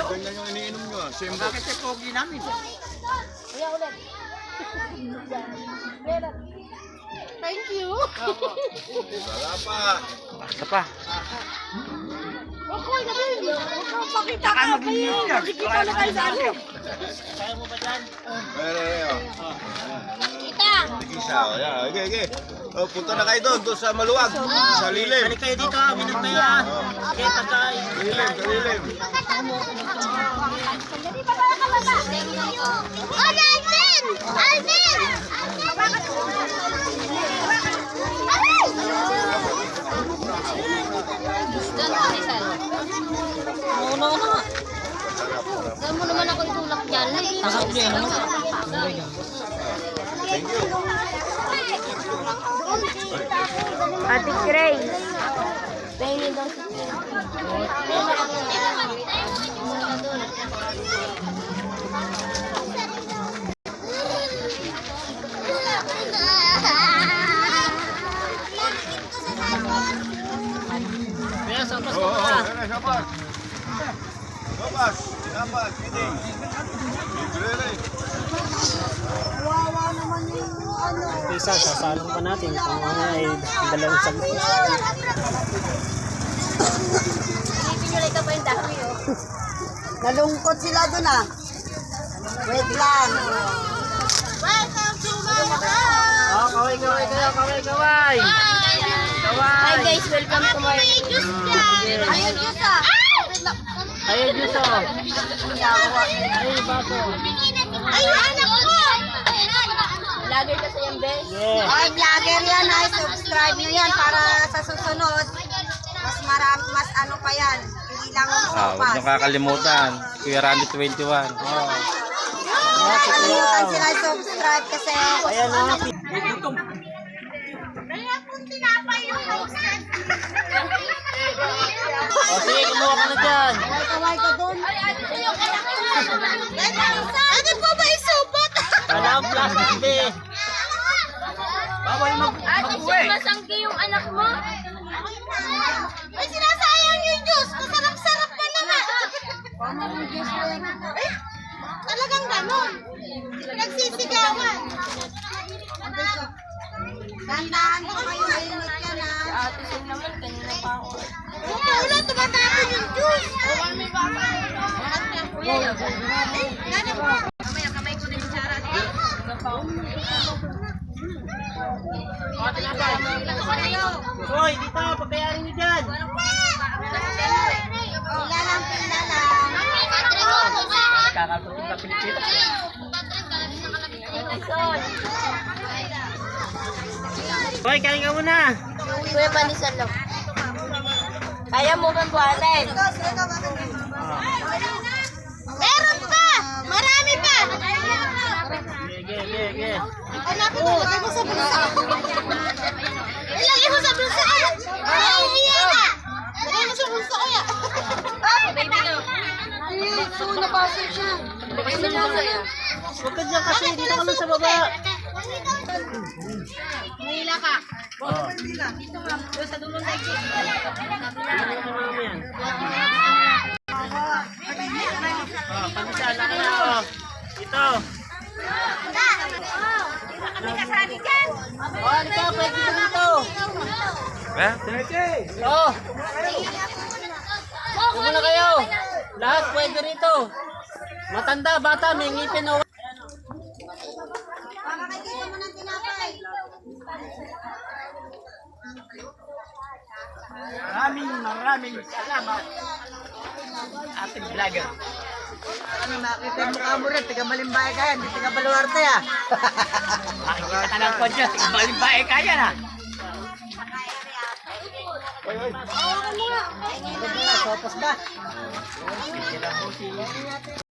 Ganyan yung iniinom nyo. Bakit yung pogi namin? Kuya ulit. Thank you. Wala pa. Basta pa. Ako na din. Pakita ka. Makikita na tayo sa ano. Kaya mo ba dyan? Meron. Kita. Isa. Okay. Punta na kayo doon sa maluwag. Sa lilim. Balik kayo dito, minum kayo ha. Okay, pagkain. Lilim. Oh, Alvin! Alvin! Ano nga? Saan mo naman ako itulak dyan? Masarap niya, ano? Thank you. Ate Grace. Pengi daw si Kaya, sampas ko Oo, pa. Dapat. Kidding. Libre. Isa, sasalong pa natin. Kung ano ay dalawang sagot. Pinulay ka pa yung dami, oh. Nalungkot sila dun ah. Wait lang. Welcome to my house! Oh, kaway kayo, kaway. Hi guys, welcome to my juice dyan! Ayun, juice ah! Ayun, Diyos oh. Ayun, baso. Ay, anak ko! Vlogger ka sa yan, Bes? Yeah. Ay, vlogger yan ay. Subscribe nyo yan para sa susunod. Mas marami, mas ano pa yan. Hindi lang Huwag sopas. nyo kakalimutan. Kuya Randy 21. Oh. Nakalimutan sila subscribe kasi Ayan oh. Kaya kung tinapay yung host O sige, kumuha ka na dyan. kaway ka dun. Ay, ano sa'yo? Ano po ba isubot? Wala ang plastic be. Bawal Ate, masanggi yung anak mo? Ay, sinasayang yung juice. Masarap-sarap pa naman. Ay, talagang ganon. Nagsisigawan. Dandahan ko kayo. Mainit yan ah. Ate, sa'yo naman. Kanina pa ako. Wala, tumatapon yung juice. Wala, may baka. Eh, gana po. Mamaya, kamay ko na yung tsara. Hoy, dito, pagkayarin nyo dyan. Pila lang. Kakaputin ka Pilipino. Hoy, kain ka muna. Kuya Panisan lang. Kaya mo bang buhatin? Meron pa! Marami pa! Sige. Hanapin mo, lagay mo sa bulsa. Ilagay mo sa bulsa kaya. Ay, iya na. Lagay mo sa bulsa kaya. So, napasok siya. Huwag ka dyan kasi, dito ka lang sa baba. Mahila ka. Oh. Sa dulong na ito. Oh, pamisala ka na. Oh. Ito. Kami kasali dyan. Oh, halika, pwede ka dito. Oh, huwag na kayo. Lahat pwede rito. Matanda, bata, may ngipin o. Pakakaitin mo ng tinapay. Maraming salamat. Ating vlogger. Ano nakita mo ka mo rin? Tiga Malimbay ka yan. Di tiga Baluarte ah. Makikita ka ng kodyo. Tigbalimbae ka yan ha. Tapos na.